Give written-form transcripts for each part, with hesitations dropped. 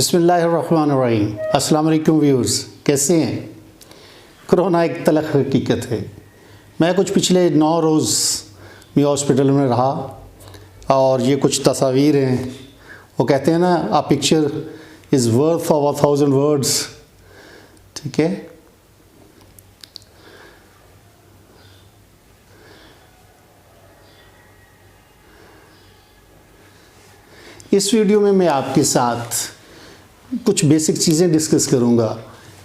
बिस्मिल्लाहिर्रहमानिर्रहीम। अस्सलाम वालेकुम व्यूअर्स, कैसे हैं। कोरोना एक तलख हकीकत है। मैं कुछ पिछले 9 रोज़ मी हॉस्पिटल में रहा और ये कुछ तस्वीर हैं। वो कहते हैं ना, a picture is worth of 1000 words. ठीक है। इस वीडियो में मैं आपके साथ कुछ बेसिक चीज़ें डिस्कस करूंगा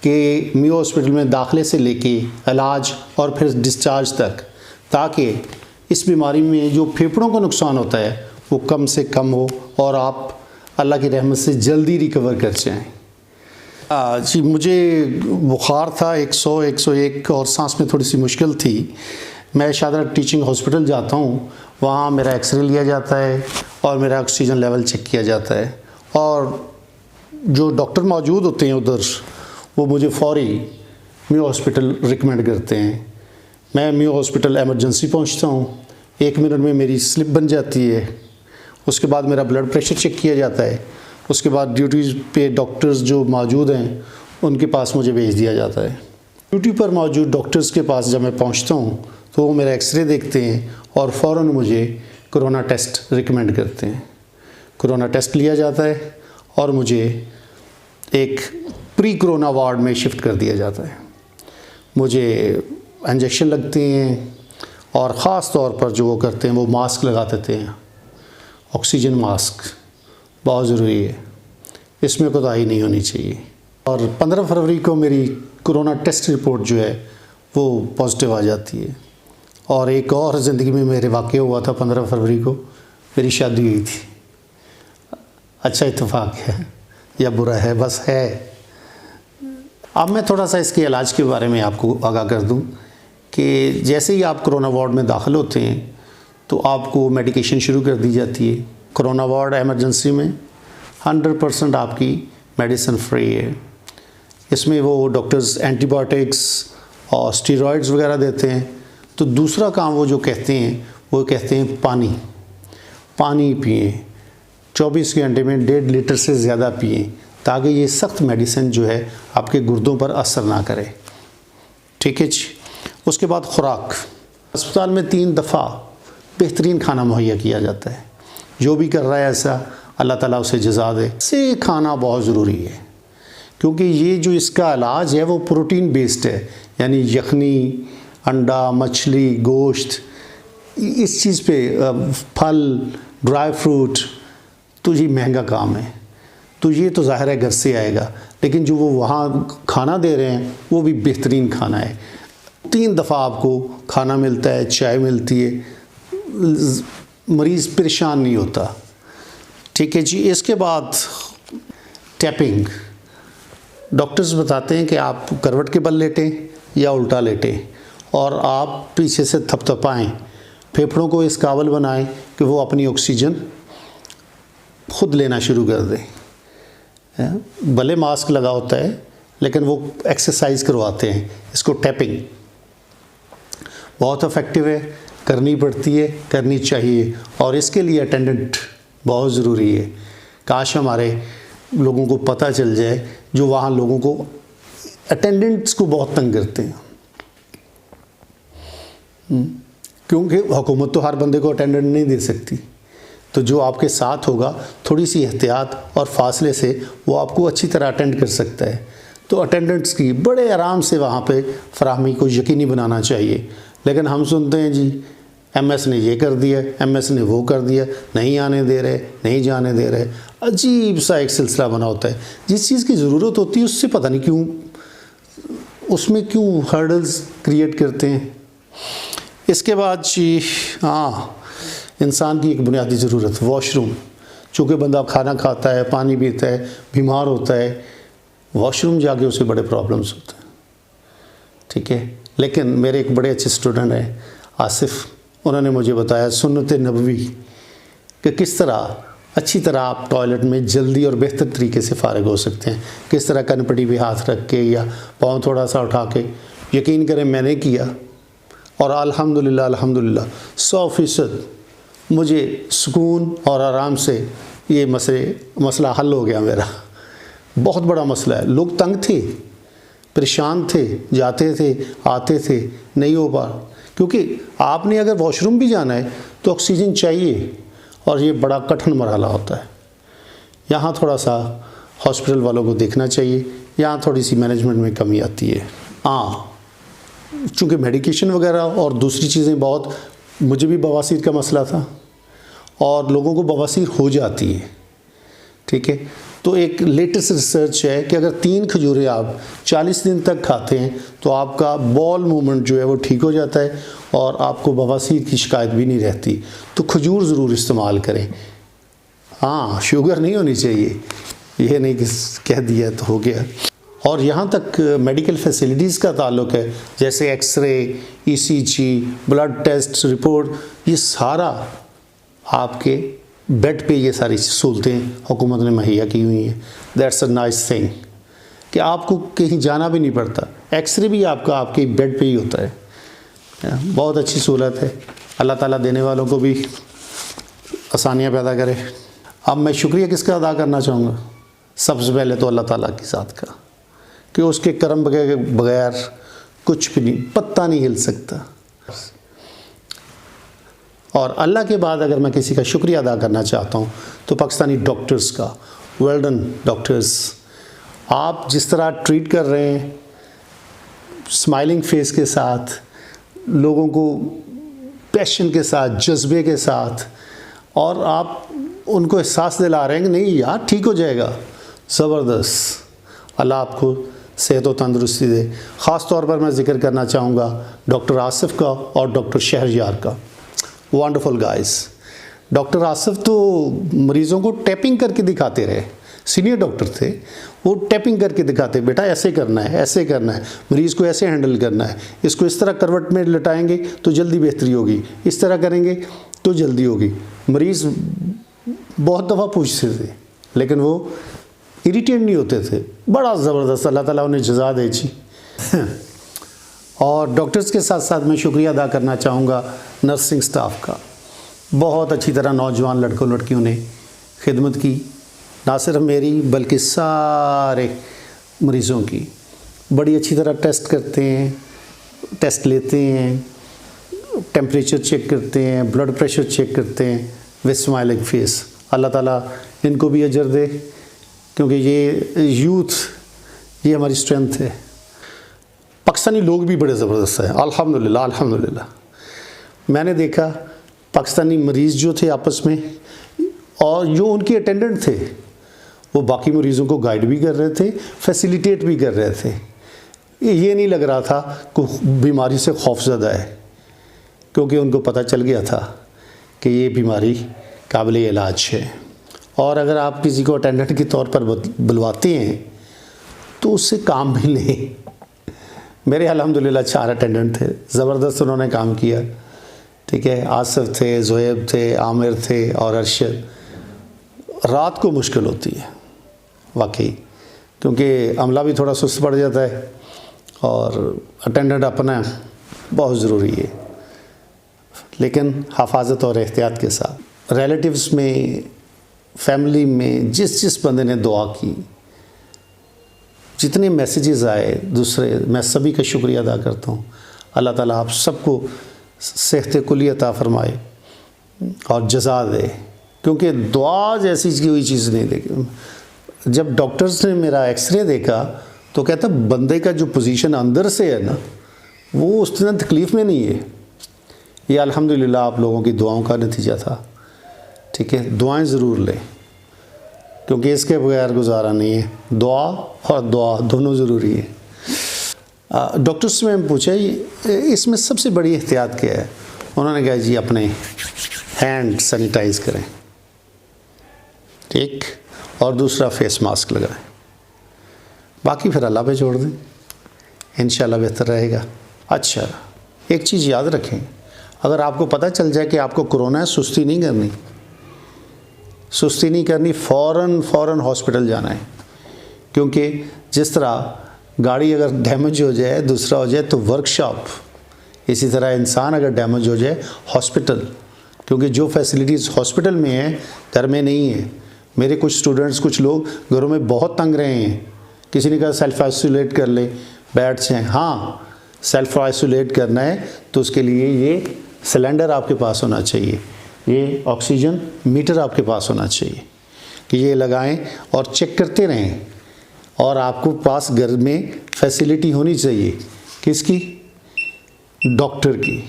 कि मी हॉस्पिटल में दाखिले से लेके इलाज और फिर डिस्चार्ज तक, ताकि इस बीमारी में जो फेफड़ों को नुकसान होता है वो कम से कम हो और आप अल्लाह की रहमत से जल्दी रिकवर कर जाएँ। जी, मुझे बुखार था 100 101 और सांस में थोड़ी सी मुश्किल थी। मैं शादारा टीचिंग हॉस्पिटल जाता हूँ, वहाँ मेरा एक्सरे लिया जाता है और मेरा ऑक्सीजन लेवल चेक किया जाता है और जो डॉक्टर मौजूद होते हैं उधर, वो मुझे फ़ौरी मी हॉस्पिटल रिकमेंड करते हैं। मैं मी हॉस्पिटल एमरजेंसी पहुंचता हूं, 1 मिनट में मेरी स्लिप बन जाती है। उसके बाद मेरा ब्लड प्रेशर चेक किया जाता है। उसके बाद ड्यूटीज़ पे डॉक्टर्स जो मौजूद हैं उनके पास मुझे भेज दिया जाता है। ड्यूटी पर मौजूद डॉक्टर्स के पास जब मैं पहुँचता हूँ तो वो मेरा एक्सरे देखते हैं और फ़ौरन मुझे कोरोना टेस्ट रिकमेंड करते हैं। कोरोना टेस्ट लिया जाता है और मुझे एक प्री कोरोना वार्ड में शिफ्ट कर दिया जाता है। मुझे इंजेक्शन लगते हैं और ख़ास तौर पर जो वो करते हैं वो मास्क लगा देते हैं। ऑक्सीजन मास्क बहुत ज़रूरी है, इसमें कोताही नहीं होनी चाहिए। और 15 फरवरी को मेरी कोरोना टेस्ट रिपोर्ट जो है वो पॉजिटिव आ जाती है। और एक और ज़िंदगी में मेरे वाक़या हुआ था, 15 फरवरी को मेरी शादी हुई थी। अच्छा इत्तेफाक है या बुरा है, बस है। अब मैं थोड़ा सा इसके इलाज के बारे में आपको आगाह कर दूं कि जैसे ही आप कोरोना वार्ड में दाखिल होते हैं तो आपको मेडिकेशन शुरू कर दी जाती है। कोरोना वार्ड एमरजेंसी में 100% आपकी मेडिसिन फ्री है। इसमें वो डॉक्टर्स एंटीबायोटिक्स और स्टेरॉइड्स वगैरह देते हैं। तो दूसरा काम वो जो कहते हैं, वो कहते हैं पानी पिएँ। 24 घंटे में 1.5 लीटर से ज़्यादा पिएँ, ताकि ये सख्त मेडिसिन जो है आपके गुर्दों पर असर ना करे। ठीक है जी। उसके बाद खुराक, अस्पताल में 3 दफ़ा बेहतरीन खाना मुहैया किया जाता है। जो भी कर रहा है ऐसा, अल्लाह ताला उसे जज़ा दे। से खाना बहुत ज़रूरी है क्योंकि ये जो इसका इलाज है वो प्रोटीन बेस्ड है, यानी यखनी, अंडा, मछली, गोश्त, इस चीज़ पे फल, ड्राई फ्रूट, तो ये महंगा काम है। तो ये तो ज़ाहिर है घर से आएगा, लेकिन जो वो वहाँ खाना दे रहे हैं वो भी बेहतरीन खाना है। 3 दफ़ा आपको खाना मिलता है, चाय मिलती है, मरीज़ परेशान नहीं होता। ठीक है जी। इसके बाद टैपिंग, डॉक्टर्स बताते हैं कि आप करवट के बल लेटें या उल्टा लेटें और आप पीछे से थपथपाएँ, फेफड़ों को इस काबिल बनाएं कि वो अपनी ऑक्सीजन खुद लेना शुरू कर दें। भले मास्क लगा होता है लेकिन वो एक्सरसाइज करवाते हैं, इसको टैपिंग। बहुत इफ़ेक्टिव है, करनी पड़ती है, करनी चाहिए और इसके लिए अटेंडेंट बहुत ज़रूरी है। काश हमारे लोगों को पता चल जाए, जो वहाँ लोगों को अटेंडेंट्स को बहुत तंग करते हैं। क्योंकि हुकूमत तो हर बंदे को अटेंडेंट नहीं दे सकती, तो जो आपके साथ होगा थोड़ी सी एहतियात और फासले से वो आपको अच्छी तरह अटेंड कर सकता है। तो अटेंडेंट्स की बड़े आराम से वहाँ पे फराहमी को यकीनी बनाना चाहिए। लेकिन हम सुनते हैं जी एमएस ने ये कर दिया, एमएस ने वो कर दिया, नहीं आने दे रहे, नहीं जाने दे रहे। अजीब सा एक सिलसिला बना होता है। जिस चीज़ की ज़रूरत होती है उससे पता नहीं क्यों, उसमें क्यों हर्डल्स क्रिएट करते हैं। इसके बाद जी, हाँ, इंसान की एक बुनियादी ज़रूरत वॉशरूम। चूँकि बंदा खाना खाता है, पानी पीता है, बीमार होता है, वॉशरूम जाके उसे बड़े प्रॉब्लम्स होते हैं। ठीक है। लेकिन मेरे एक बड़े अच्छे स्टूडेंट हैं आसिफ, उन्होंने मुझे बताया सुन्नत नबवी कि किस तरह अच्छी तरह आप टॉयलेट में जल्दी और बेहतर तरीके से फ़ारिग हो सकते हैं। किस तरह कनपटी पे हाथ रख के या पाँव थोड़ा सा उठा के। यकीन करें मैंने किया और अल्हम्दुलिल्लाह 100% मुझे सुकून और आराम से ये मसला हल हो गया मेरा। बहुत बड़ा मसला है। लोग तंग थे, परेशान थे, जाते थे, आते थे, नहीं हो पा, क्योंकि आपने अगर वॉशरूम भी जाना है तो ऑक्सीजन चाहिए और ये बड़ा कठिन मरहला होता है। यहाँ थोड़ा सा हॉस्पिटल वालों को देखना चाहिए, यहाँ थोड़ी सी मैनेजमेंट में कमी आती है। हाँ, चूँकि मेडिकेशन वगैरह और दूसरी चीज़ें बहुत, मुझे भी बवासीर का मसला था और लोगों को बवासीर हो जाती है, ठीक है। तो एक लेटेस्ट रिसर्च है कि अगर 3 खजूरें आप 40 दिन तक खाते हैं तो आपका बॉल मूवमेंट जो है वो ठीक हो जाता है और आपको बवासीर की शिकायत भी नहीं रहती। तो खजूर ज़रूर इस्तेमाल करें। हाँ, शुगर नहीं होनी चाहिए, ये नहीं कि कह दिया तो हो गया। और यहाँ तक मेडिकल फैसिलिटीज़ का ताल्लुक है, जैसे x ray, ECG, blood test report, ये सारा आपके बेड पे ये सारी सहूलतें हुकूमत ने मुहैया की हुई हैं। दैट्स अ नाइस थिंग कि आपको कहीं जाना भी नहीं पड़ता। एक्सरे भी आपका आपके बेड पे ही होता है। बहुत अच्छी सहूलत है। अल्लाह ताला देने वालों को भी आसानियाँ पैदा करे। अब मैं शुक्रिया किसका अदा करना चाहूँगा? सबसे पहले तो अल्लाह ताला की ज़ात का, कि उसके करम बगैर कुछ भी नहीं, पत्ता नहीं हिल सकता। और अल्लाह के बाद अगर मैं किसी का शुक्रिया अदा करना चाहता हूँ तो पाकिस्तानी डॉक्टर्स का। वेल डन डॉक्टर्स, आप जिस तरह ट्रीट कर रहे हैं स्माइलिंग फेस के साथ, लोगों को पैशन के साथ, जज्बे के साथ, और आप उनको एहसास दिला रहे हैं कि नहीं यार ठीक हो जाएगा। ज़बरदस्त। अल्लाह आपको सेहत व तंदुरुस्ती दे। ख़ास तौर पर मैं ज़िक्र करना चाहूँगा डॉक्टर आसिफ का और डॉक्टर शहरयार का। Wonderful guys. डॉक्टर आसिफ तो मरीज़ों को टैपिंग करके दिखाते रहे, सीनियर डॉक्टर थे, वो टैपिंग करके दिखाते, बेटा ऐसे करना है, ऐसे करना है, मरीज़ को ऐसे हैंडल करना है, इसको इस तरह करवट में लटाएंगे तो जल्दी बेहतरी होगी, इस तरह करेंगे तो जल्दी होगी। मरीज़ बहुत दफ़ा पूछते थे लेकिन वो इरिटेट नहीं होते थे। बड़ा ज़बरदस्त, अल्लाह ताला उन्हें जज़ा दे जी। और डॉक्टर्स के साथ साथ मैं शुक्रिया अदा करना चाहूँगा नर्सिंग स्टाफ का। बहुत अच्छी तरह नौजवान लड़कों लड़कियों ने खिदमत की, ना सिर्फ मेरी बल्कि सारे मरीज़ों की। बड़ी अच्छी तरह टेस्ट करते हैं, टेस्ट लेते हैं, टेम्परेचर चेक करते हैं, ब्लड प्रेशर चेक करते हैं विद स्माइलिंग फेस। अल्लाह ताला इनको भी अजर दे, क्योंकि ये यूथ, ये हमारी स्ट्रेंथ है। पाकिस्तानी लोग भी बड़े ज़बरदस्त हैं, अल्हम्दुलिल्लाह अल्हम्दुलिल्लाह। मैंने देखा पाकिस्तानी मरीज़ जो थे आपस में, और जो उनके अटेंडेंट थे वो बाकी मरीज़ों को गाइड भी कर रहे थे, फैसिलिटेट भी कर रहे थे। ये नहीं लग रहा था कि बीमारी से खौफज़दा है, क्योंकि उनको पता चल गया था कि ये बीमारी काबिल इलाज है। और अगर आप किसी को अटेंडेंट के तौर पर बुलवाते हैं तो उससे काम भी लें। मेरे अल्हम्दुलिल्लाह 4 अटेंडेंट थे, ज़बरदस्त उन्होंने काम किया, ठीक है। आसिफ थे, ज़ुएब थे, आमिर थे और अरशद। रात को मुश्किल होती है वाकई, क्योंकि अमला भी थोड़ा सुस्त पड़ जाता है और अटेंडेंट अपना बहुत ज़रूरी है, लेकिन हफाजत और एहतियात के साथ। रिलेटिव्स में, फैमिली में जिस बंदे ने दुआ की, जितने मैसेजेस आए दूसरे, मैं सभी का शुक्रिया अदा करता हूँ। अल्लाह ताला आप सबको सेहत कुली अता फरमाए और जज़ा दे, क्योंकि दुआ जैसी कोई चीज़ नहीं देखी। जब डॉक्टर्स ने मेरा एक्सरे देखा तो कहता बंदे का जो पोजीशन अंदर से है ना, वो उस तरह तकलीफ़ में नहीं है। ये अल्हम्दुलिल्लाह आप लोगों की दुआओं का नतीजा था, ठीक है। दुआएं ज़रूर लें, क्योंकि इसके बगैर गुजारा नहीं है। दुआ और दुआ दोनों ज़रूरी है। डॉक्टर से मैंने पूछा इसमें सबसे बड़ी एहतियात क्या है? उन्होंने कहा जी अपने हैंड सैनिटाइज़ करें, ठीक, और दूसरा फेस मास्क लगाएं, बाकी फिर अल्लाह पे छोड़ दें, इंशाल्लाह बेहतर रहेगा। अच्छा, एक चीज़ याद रखें, अगर आपको पता चल जाए कि आपको कोरोना है, सुस्ती नहीं करनी, सुस्ती नहीं करनी, फ़ौरन हॉस्पिटल जाना है। क्योंकि जिस तरह गाड़ी अगर डैमेज हो जाए, दूसरा हो जाए तो वर्कशॉप, इसी तरह इंसान अगर डैमेज हो जाए हॉस्पिटल, क्योंकि जो फैसिलिटीज़ हॉस्पिटल में है घर में नहीं है। मेरे कुछ स्टूडेंट्स, कुछ लोग घरों में बहुत तंग रहे हैं, किसी ने कहा सेल्फ आइसोलेट कर ले, बैठ जाएं। हाँ, सेल्फ आइसोलेट करना है तो उसके लिए ये सिलेंडर आपके पास होना चाहिए, ये ऑक्सीजन मीटर आपके पास होना चाहिए कि ये लगाएं और चेक करते रहें। और आपको पास घर में फैसिलिटी होनी चाहिए, किसकी? डॉक्टर की।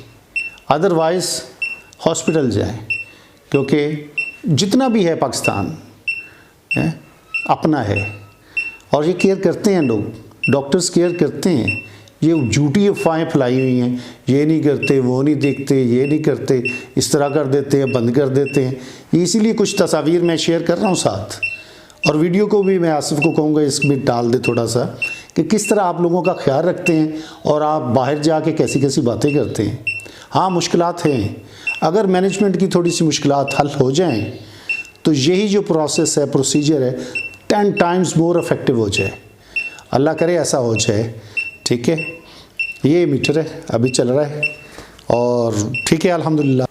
अदरवाइज़ हॉस्पिटल जाएं, क्योंकि जितना भी है पाकिस्तान है अपना है और ये केयर करते हैं लोग, डॉक्टर्स केयर करते हैं। ये झूठी अफवाहें फैलाई हुई हैं, ये नहीं करते, वो नहीं देखते, ये नहीं करते, इस तरह कर देते हैं, बंद कर देते हैं। इसीलिए कुछ तस्वीर मैं शेयर कर रहा हूँ साथ, और वीडियो को भी मैं आसिफ को कहूँगा इसमें डाल दे थोड़ा सा, कि किस तरह आप लोगों का ख्याल रखते हैं और आप बाहर जाके कैसी कैसी बातें करते हैं। हाँ, मुश्किलात हैं, अगर मैनेजमेंट की थोड़ी सी मुश्किलात हल हो जाएं तो यही जो प्रोसेस है, प्रोसीजर है, 10 टाइम्स मोर इफ़ेक्टिव हो जाए। अल्लाह करे ऐसा हो जाए। ठीक है, ये मीटर है अभी चल रहा है और ठीक है अल्हम्दुलिल्लाह।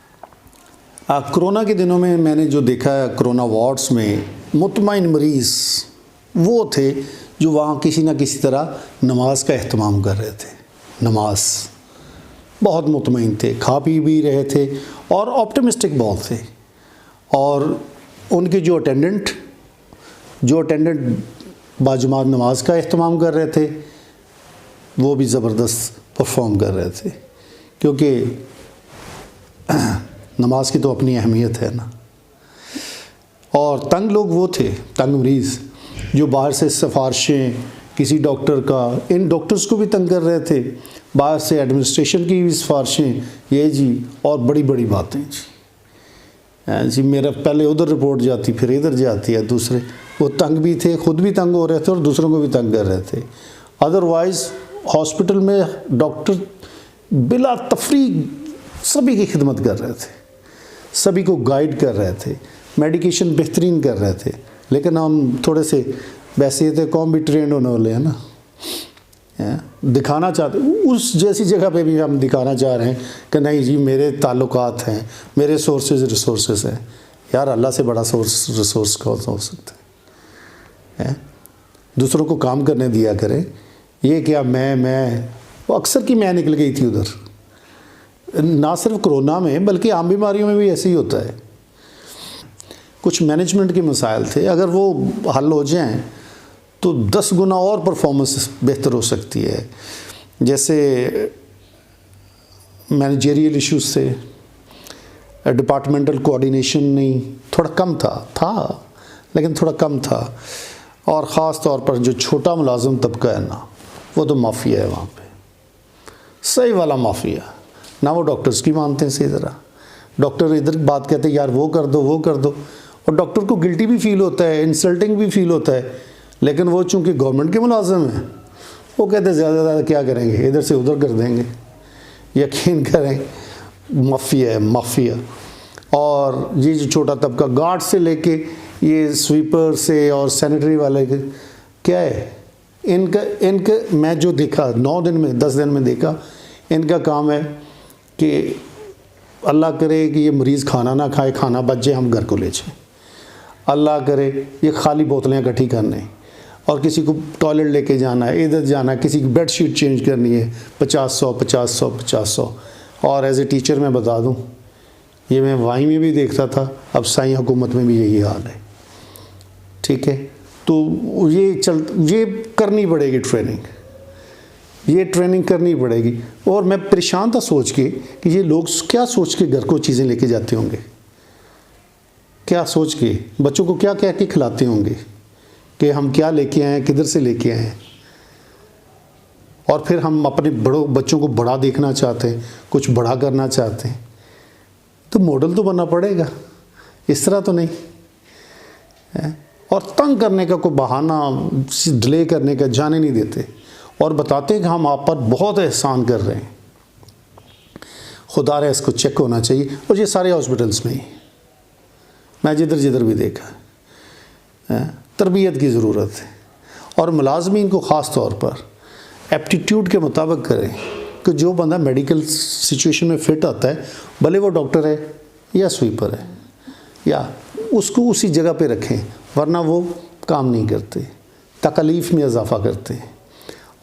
कोरोना के दिनों में मैंने जो देखा है, कोरोना वार्ड्स में मुतमईन मरीज़ वो थे जो वहाँ किसी न किसी तरह नमाज का एहतमाम कर रहे थे। नमाज बहुत मुतमईन थे, खा पी भी रहे थे और ऑप्टिमिस्टिक बहुत थे। और उनके जो अटेंडेंट बाजुमात नमाज का एहतमाम कर रहे थे, वो भी ज़बरदस्त परफॉर्म कर रहे थे, क्योंकि नमाज की तो अपनी अहमियत है ना। और तंग लोग वो थे, तंग मरीज़, जो बाहर से सिफारिशें किसी डॉक्टर का, इन डॉक्टर्स को भी तंग कर रहे थे, बाहर से एडमिनिस्ट्रेशन की भी सिफारिशें, ये जी, और बड़ी बड़ी बातें जी। मेरा पहले उधर रिपोर्ट जाती, फिर इधर जाती है। दूसरे वो तंग भी थे, खुद भी तंग हो रहे थे और दूसरों को भी तंग कर रहे थे। अदरवाइज़ हॉस्पिटल में डॉक्टर बिला तफरीक सभी की खिदमत कर रहे थे, सभी को गाइड कर रहे थे, मेडिकेशन बेहतरीन कर रहे थे। लेकिन हम थोड़े से वैसे थे, कौन भी ट्रेंड होने वाले हैं ना, दिखाना चाहते, उस जैसी जगह पे भी हम दिखाना चाह रहे हैं कि नहीं जी मेरे ताल्लुकात हैं, मेरे रिसोर्सेज हैं। यार अल्लाह से बड़ा रिसोर्स कौन सा हो सकता है? दूसरों को काम करने दिया करें। ये क्या मैं वो अक्सर की मैं निकल गई थी उधर, ना सिर्फ कोरोना में बल्कि आम बीमारियों में भी ऐसे ही होता है। कुछ मैनेजमेंट के मसाइल थे, अगर वो हल हो जाएं तो 10 गुना और परफॉर्मेंस बेहतर हो सकती है। जैसे मैनेजरियल इश्यूज थे, डिपार्टमेंटल कोऑर्डिनेशन नहीं, थोड़ा कम था लेकिन थोड़ा कम था। और ख़ास तौर पर जो छोटा मुलाजिम तबका है ना, वो तो माफिया है वहाँ पे, सही वाला माफिया ना। वो डॉक्टर्स की मानते हैं सही तरह, डॉक्टर इधर बात कहते हैं यार वो कर दो, और डॉक्टर को गिल्टी भी फील होता है, इंसल्टिंग भी फील होता है। लेकिन वो चूँकि गवर्नमेंट के मुलाजिम हैं, वो कहते हैं ज़्यादा क्या करेंगे, इधर से उधर कर देंगे। यकीन करें, माफिया है माफिया। और ये जो छोटा तबका, गार्ड से लेके ये स्वीपर से और सैनिटरी वाले के, क्या है इनका मैं जो देखा 9 दिन में 10 दिन में देखा, इनका काम है कि अल्लाह करे कि ये मरीज़ खाना ना खाए, खाना बच जाए, हम घर को ले जाएँ। अल्लाह करे ये खाली बोतलें इकट्ठी करने, और किसी को टॉयलेट लेके जाना है, इधर जाना है, किसी की बेड शीट चेंज करनी है, 50-100 और एज ए टीचर मैं बता दूं, ये मैं वहीं में भी देखता था, अब साई हुकूमत में भी यही हाल है। ठीक है, तो ये करनी पड़ेगी ट्रेनिंग, ये ट्रेनिंग करनी पड़ेगी। और मैं परेशान था सोच के कि ये लोग क्या सोच के घर को चीज़ें लेके जाते होंगे, क्या सोच के बच्चों को क्या कह के खिलाते होंगे कि हम क्या लेके आए हैं, किधर से लेके आए हैं। और फिर हम अपने बच्चों को बड़ा देखना चाहते हैं, कुछ बड़ा करना चाहते हैं, तो मॉडल तो बनना पड़ेगा, इस तरह तो नहीं है। और तंग करने का कोई बहाना, डिले करने का जाने नहीं देते, और बताते हैं कि हम आप पर बहुत एहसान कर रहे हैं। खुदा रहा इसको चेक होना चाहिए। और ये सारे हॉस्पिटल्स में ही मैं जिधर भी देखा है, तरबियत की ज़रूरत है। और मुलाजमीन को ख़ास तौर पर एप्टीट्यूड के मुताबिक करें कि जो बंदा मेडिकल सिचुएशन में फ़िट आता है, भले वो डॉक्टर है या स्वीपर है, या उसको उसी जगह पे रखें वरना वो काम नहीं करते, तकलीफ़ में इजाफ़ा करते हैं।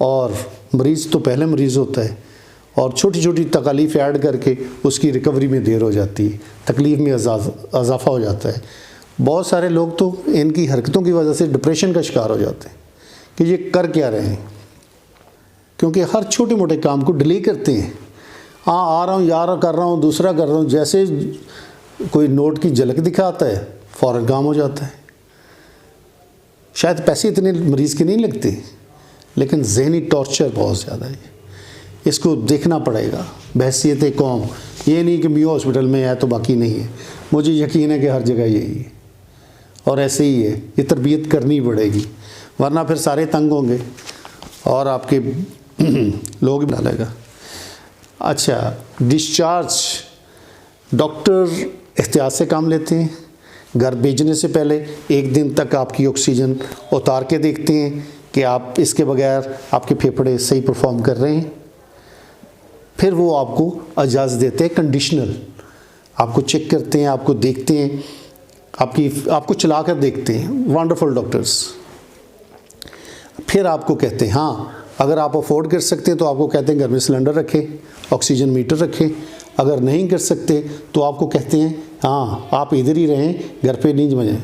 और मरीज़ तो पहले मरीज़ होता है और छोटी छोटी तकलीफ़ ऐड करके उसकी रिकवरी में देर हो जाती है, तकलीफ़ में इजाफ़ा हो जाता है। बहुत सारे लोग तो इनकी हरकतों की वजह से डिप्रेशन का शिकार हो जाते हैं कि ये कर क्या रहे हैं, क्योंकि हर छोटे मोटे काम को डिले करते हैं। हाँ, आ रहा हूँ यार, कर रहा हूँ, दूसरा कर रहा हूँ, जैसे कोई नोट की झलक दिखाता है फ़ौरन काम हो जाता है। शायद पैसे इतने मरीज़ के नहीं लगते, लेकिन ज़हनी टॉर्चर बहुत ज़्यादा है। इसको देखना पड़ेगा बहसीयत कौम। ये नहीं कि मियो हॉस्पिटल में है तो बाकी नहीं है, मुझे यकीन है कि हर जगह यही है और ऐसे ही है। ये तरबियत करनी पड़ेगी, वरना फिर सारे तंग होंगे और आपके लोग भी डालेगा। अच्छा, डिस्चार्ज, डॉक्टर एहतियात से काम लेते हैं। घर भेजने से पहले 1 दिन तक आपकी ऑक्सीजन उतार के देखते हैं कि आप इसके बगैर आपके फेफड़े सही परफॉर्म कर रहे हैं। फिर वो आपको इजाज़त देते हैं कंडीशनल, आपको चेक करते हैं, आपको देखते हैं, आपको चला कर देखते हैं। Wonderful doctors. फिर आपको कहते हैं हाँ, अगर आप अफोर्ड कर सकते हैं तो आपको कहते हैं घर में सिलेंडर रखें, ऑक्सीजन मीटर रखें। अगर नहीं कर सकते तो आपको कहते हैं हाँ, आप इधर ही रहें, घर पे नहीं जाएं।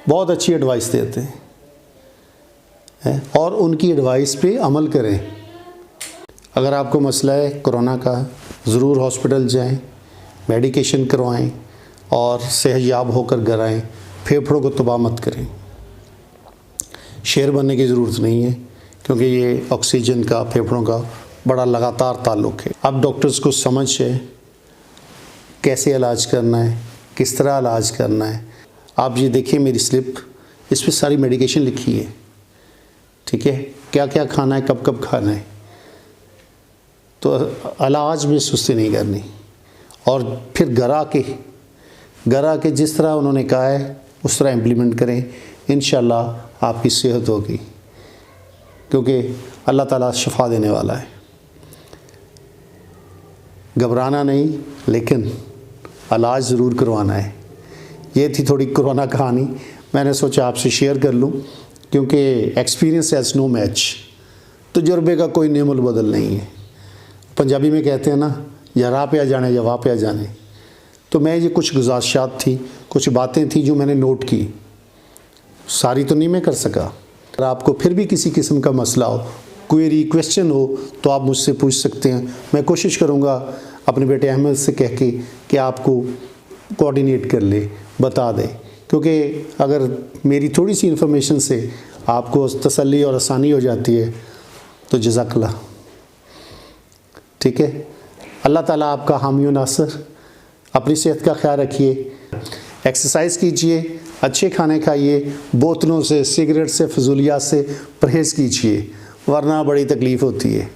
बहुत अच्छी एडवाइस देते हैं और उनकी एडवाइस पे अमल करें। अगर आपको मसला है कोरोना का, ज़रूर हॉस्पिटल जाएं, मेडिकेशन करवाएं और सेहतयाब होकर घर आएँ। फेफड़ों को तबाह मत करें। शेर बनने की ज़रूरत नहीं है, क्योंकि ये ऑक्सीजन का फेफड़ों का बड़ा लगातार ताल्लुक़ है। अब डॉक्टर्स को समझ है कैसे इलाज करना है, किस तरह इलाज करना है। आप ये देखिए मेरी स्लिप, इस पर सारी मेडिकेशन लिखी है, ठीक है, क्या क्या खाना है, कब कब खाना है। तो इलाज में सुस्ती नहीं करनी और फिर घर आके जिस तरह उन्होंने कहा है उस तरह इम्प्लीमेंट करें। इंशाअल्लाह आपकी सेहत होगी, क्योंकि अल्लाह ताला शिफा देने वाला है। घबराना नहीं, लेकिन इलाज ज़रूर करवाना है। ये थी थोड़ी कोरोना कहानी, मैंने सोचा आपसे शेयर कर लूँ, क्योंकि एक्सपीरियंस हैज़ नो मैच। तजुर्बे का कोई नेमुल बदल नहीं है। पंजाबी में कहते हैं ना, या राह पे आ जाने या वाह पे आ जाने। तो मैं ये कुछ गुज़ारिशात थी, कुछ बातें थी जो मैंने नोट की, सारी तो नहीं मैं कर सका। अगर आपको फिर भी किसी किस्म का मसला हो, क्वेरी, क्वेश्चन हो, तो आप मुझसे पूछ सकते हैं। मैं कोशिश करूँगा अपने बेटे अहमद से कह के कि आपको कोऑर्डिनेट कर ले, बता दे, क्योंकि अगर मेरी थोड़ी सी इन्फॉर्मेशन से आपको तसल्ली और आसानी हो जाती है तो जज़ाकल्लाह। ठीक है, अल्लाह ताला आपका हामी व नासिर। अपनी सेहत का ख्याल रखिए, एक्सरसाइज़ कीजिए, अच्छे खाने खाइए, बोतलों से, सिगरेट से, फजूलियात से परहेज़ कीजिए, वरना बड़ी तकलीफ़ होती है।